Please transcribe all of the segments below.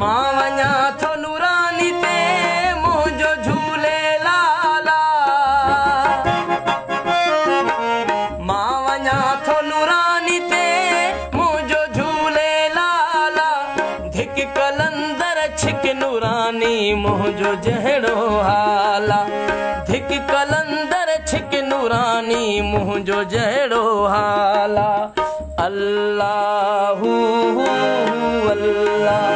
मां वञा थो नूरानी ते मुंहिंजो झूले लाला। मां वञा थो नूरानी ते मुंहिंजो झूले लाला। धिक कलंदर छिक नूरानी मुंहिंजो जहिड़ो हाला। धिक कलंदर छिक नूरानी मुंहिंजो जहिड़ो हाला। अल्लाहू अल्लाह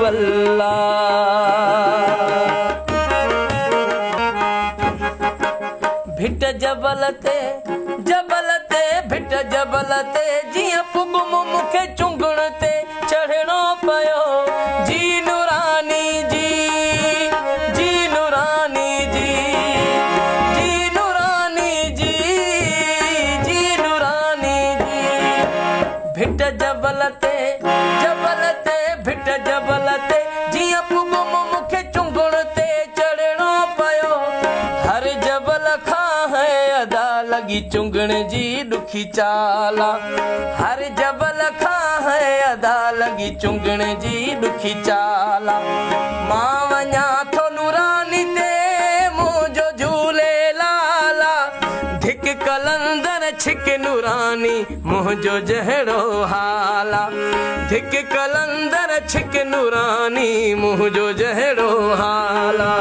अल्लाह। भिट जबल ते भिट जबल ते जीअं पुगम मूंखे चुंगण ते चढ़णो पियो। जी नूरानी जी जी नूरानी जी जी नूरानी जी जी नूरानी जी। भिट जबल ते भिट जबल ते जीअं पुगम मूंखे चुंगण ते चढ़णो पियो। हर जबल खां है अदा लॻी चुंगण जी ॾुखी चाला। हर जबल खां है अदा लॻी चुंगण जी ॾुखी चाला। मां वञा थो नूरानी ते मुंहिंजो झूले लाला। धिक कलंदर छिक नूरानी मुंहिंजो जहिड़ो हाला। धिक कलंदर छिक नूरानी मुंहिंजो जहिड़ो हाला।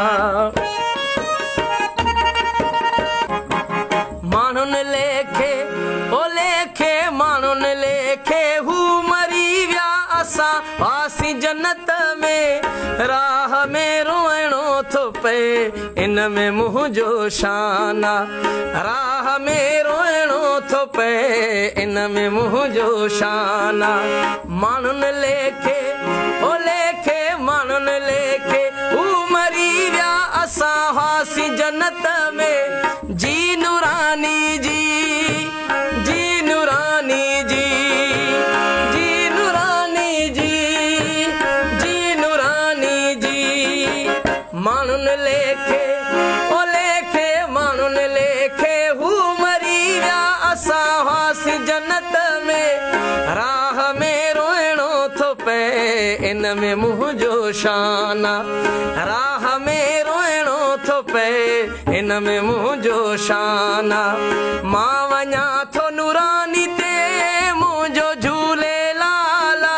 माण्हुनि लेखे ओ लेखे माण्हुनि लेखे हू मरी विया असां वासी जन्नत में। राह में रोइणो थो पए इन में मुंहिंजो शाना। राह में रोइणो थो पए इन में मुंहिंजो शाना। माण्हुनि लेखे ओ लेखे माण्हुनि लेखे हू मरी विया असां वासी जन्नत में। जी नूरानी जी जी नूरानी जी जी नूरानी जी जी नूरानी जी। माण्हुनि लेखे ओ लेखे माण्हुनि लेखे हू मरी विया असां वासी जन्नत में। राह में रोइणो थो पए इन में मुंहिंजो शाना। राह में रोइणो थो पए इन में मुंहिंजो शाना। मां वञा थो नूरानी ते मुंहिंजो झूले लाला।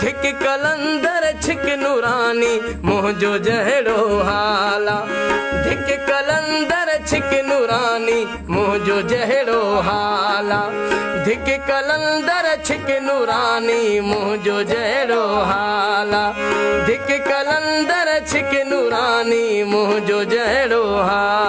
धिक कलंदर छिक नूरानी मुंहिंजो जहिड़ो हाला। धिक कलंदर छिक नूरानी मुंहिंजो जहिड़ो हाला। धिक कलंदर छिक नूरानी मुंहिंजो जहिड़ो हाला। धिक कलंदर छिक नूरानी मुंहिंजो जहिड़ो हाला।